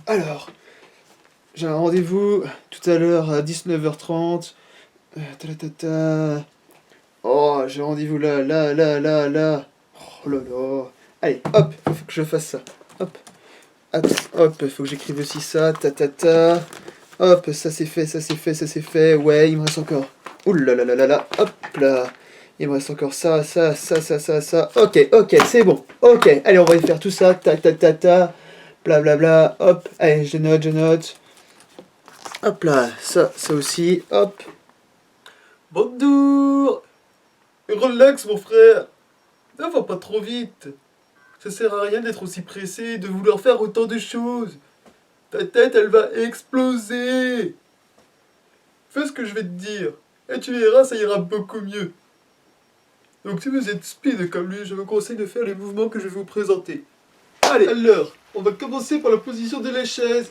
Alors, j'ai un rendez-vous tout à l'heure à 19h30. Ta. Oh, j'ai rendez-vous là. Oh là là. Allez, hop, faut que je fasse ça. Hop, attends, hop, faut que j'écrive aussi ça. Ta. Hop, ça c'est fait. Ouais, il me reste encore. Ouh là. Hop là. Il me reste encore ça. Ok, c'est bon. Ok, allez, on va y faire tout ça. Ta. Blablabla. Hop, allez, je note. Hop là, ça aussi. Hop. Bonjour. Relax mon frère. Ne va pas trop vite. Ça sert à rien d'être aussi pressé et de vouloir faire autant de choses. Ta tête, elle va exploser. Fais ce que je vais te dire. Et tu verras, ça ira beaucoup mieux. Donc si vous êtes speed comme lui, je vous conseille de faire les mouvements que je vais vous présenter. Allez, alors, on va commencer par la position de la chaise.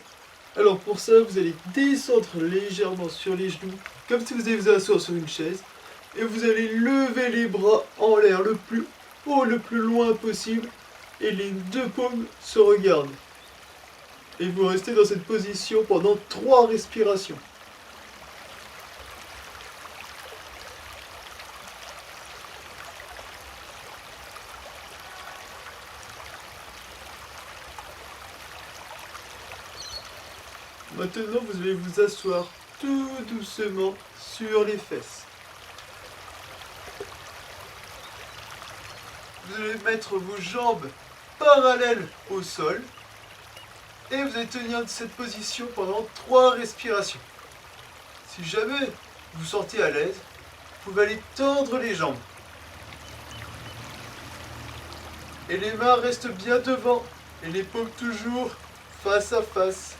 Alors pour ça, vous allez descendre légèrement sur les genoux, comme si vous alliez vous asseoir sur une chaise. Et vous allez lever les bras en l'air le plus haut, le plus loin possible. Et les deux paumes se regardent. Et vous restez dans cette position pendant 3 respirations. Maintenant, vous allez vous asseoir tout doucement sur les fesses. Vous allez mettre vos jambes parallèles au sol. Et vous allez tenir cette position pendant 3 respirations. Si jamais vous vous sentez à l'aise, vous pouvez aller tendre les jambes. Et les mains restent bien devant. Et les paumes toujours face à face.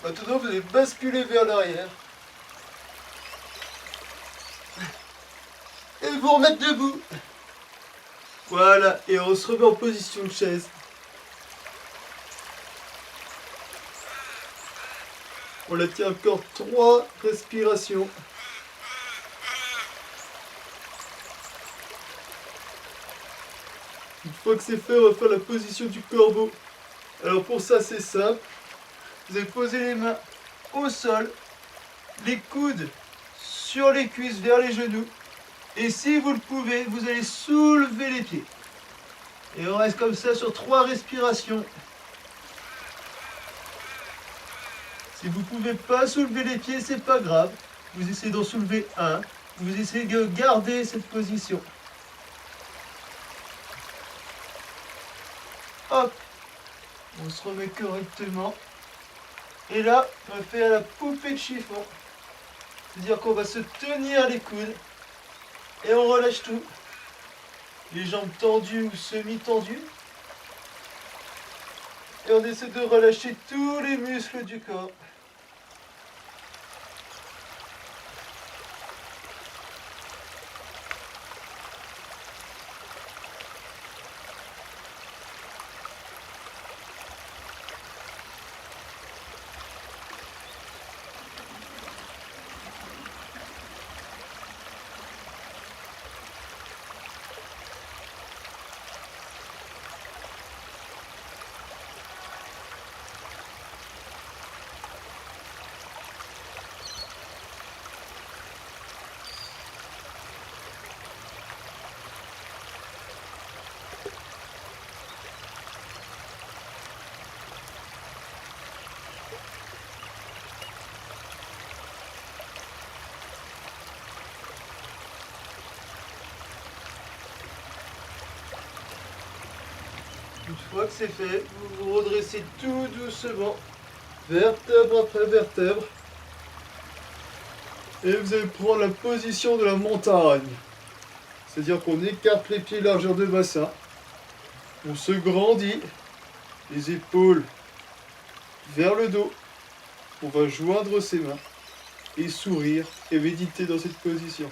Maintenant, vous allez basculer vers l'arrière. Et vous remettre debout. Voilà, et on se remet en position de chaise. On la tient encore 3 respirations. Une fois que c'est fait, on va faire la position du corbeau. Alors pour ça, c'est simple. Vous allez poser les mains au sol, les coudes sur les cuisses vers les genoux. Et si vous le pouvez, vous allez soulever les pieds. Et on reste comme ça sur 3 respirations. Si vous ne pouvez pas soulever les pieds, c'est pas grave. Vous essayez d'en soulever un. Vous essayez de garder cette position. Hop. On se remet correctement. Et là, on va faire la poupée de chiffon. C'est-à-dire qu'on va se tenir les coudes. Et on relâche tout. Les jambes tendues ou semi-tendues. Et on essaie de relâcher tous les muscles du corps. Une fois que c'est fait, vous vous redressez tout doucement, vertèbre après vertèbre. Et vous allez prendre la position de la montagne. C'est-à-dire qu'on écarte les pieds largeur de bassin. On se grandit, les épaules vers le dos. On va joindre ses mains et sourire et méditer dans cette position.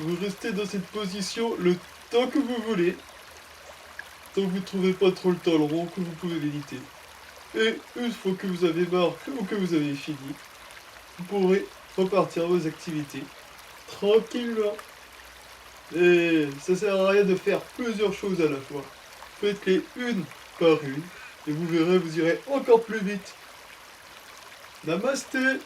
Vous restez dans cette position le temps que vous voulez. Tant que vous ne trouvez pas trop le temps long que vous pouvez méditer. Et une fois que vous avez marre ou que vous avez fini, vous pourrez repartir à vos activités tranquillement. Et ça sert à rien de faire plusieurs choses à la fois. Faites-les une par une et vous verrez, vous irez encore plus vite. Namasté!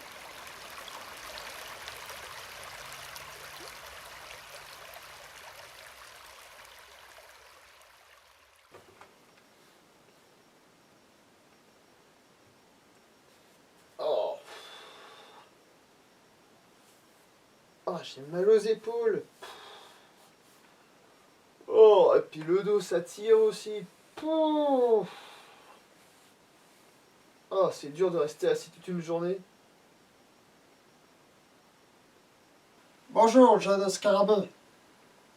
Oh, oh j'ai mal aux épaules. Oh, et puis le dos, ça tire aussi. Pouf. Oh, c'est dur de rester assis toute une journée. Bonjour, Jeanne Scarabée.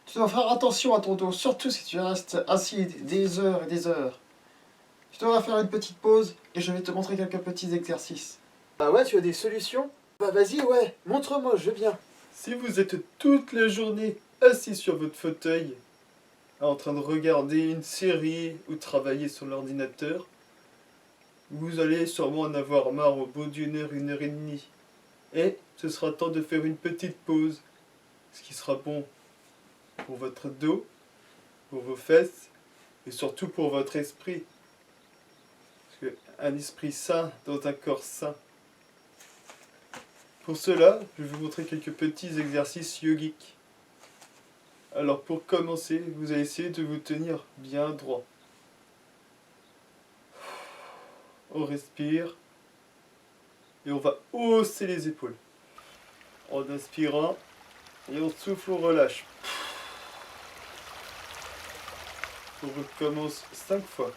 Tu dois faire attention à ton dos, surtout si tu restes assis des heures et des heures. Tu devras faire une petite pause et je vais te montrer quelques petits exercices. Ah ouais, tu as des solutions? Bah vas-y, ouais, montre-moi, je veux bien. Si vous êtes toute la journée assis sur votre fauteuil, en train de regarder une série ou travailler sur l'ordinateur, vous allez sûrement en avoir marre au bout d'une heure et demie. Et ce sera temps de faire une petite pause, ce qui sera bon pour votre dos, pour vos fesses et surtout pour votre esprit. Parce qu'un esprit sain dans un corps sain. Pour cela, je vais vous montrer quelques petits exercices yogiques. Alors pour commencer, vous allez essayer de vous tenir bien droit. On respire et on va hausser les épaules. En inspirant et on souffle, on relâche. On recommence 5 fois.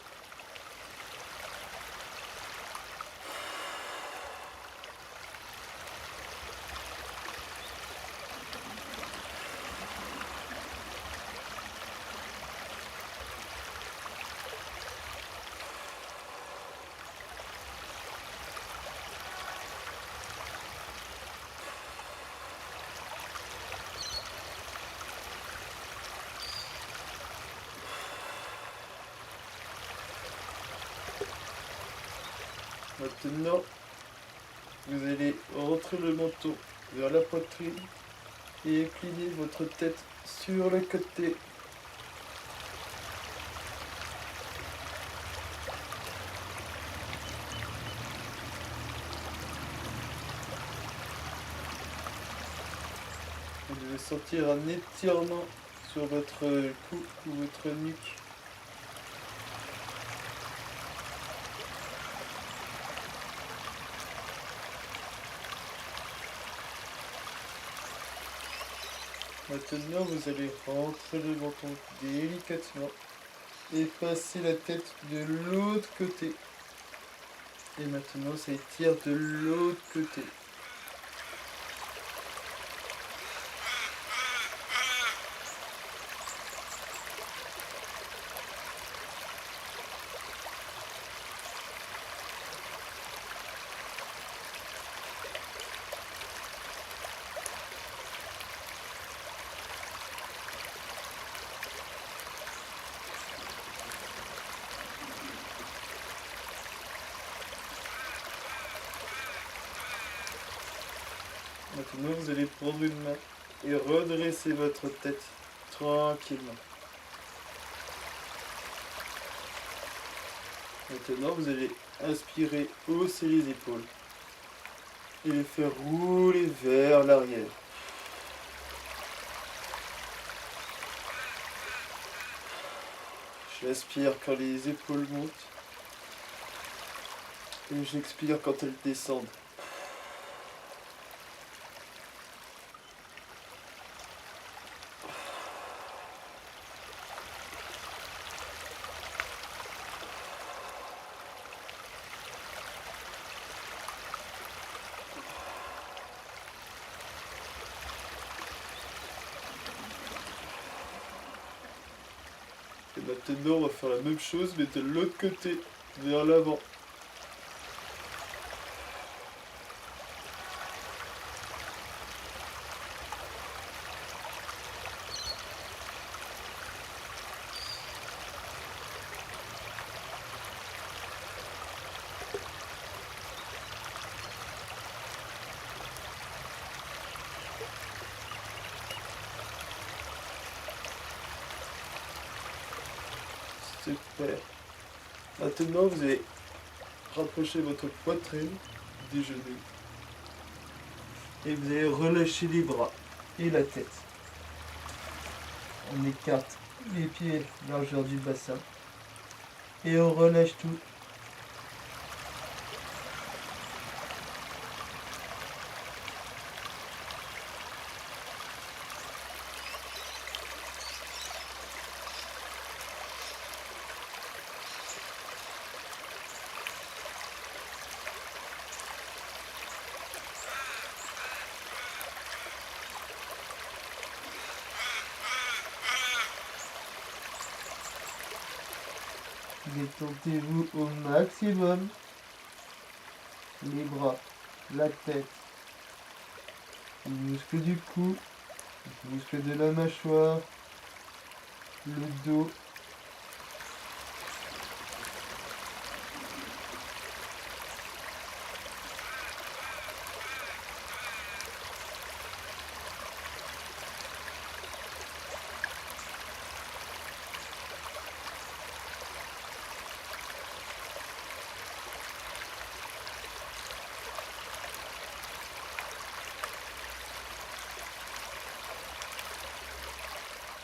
Maintenant, vous allez rentrer le menton vers la poitrine et incliner votre tête sur le côté. Vous devez sentir un étirement sur votre cou ou votre nuque. Maintenant, vous allez rentrer le menton délicatement et passer la tête de l'autre côté. Et maintenant, ça étire de l'autre côté. Maintenant, vous allez prendre une main et redresser votre tête tranquillement. Maintenant, vous allez inspirer, hausser les épaules et les faire rouler vers l'arrière. J'inspire quand les épaules montent et j'expire quand elles descendent. Et maintenant, on va faire la même chose, mais de l'autre côté, vers l'avant. Super. Maintenant, vous allez rapprocher votre poitrine des genoux. Et vous allez relâcher les bras et la tête. On écarte les pieds largeur du bassin. Et on relâche tout. Détendez-vous au maximum. Les bras, la tête, les muscles du cou, les muscles de la mâchoire, le dos.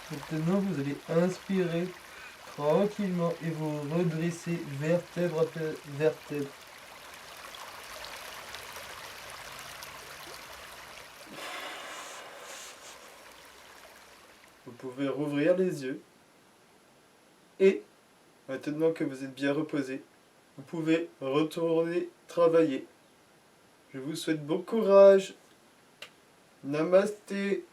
Maintenant, vous allez inspirer tranquillement et vous redresser vertèbre après vertèbre. Vous pouvez rouvrir les yeux. Et maintenant que vous êtes bien reposé, vous pouvez retourner travailler. Je vous souhaite bon courage. Namasté.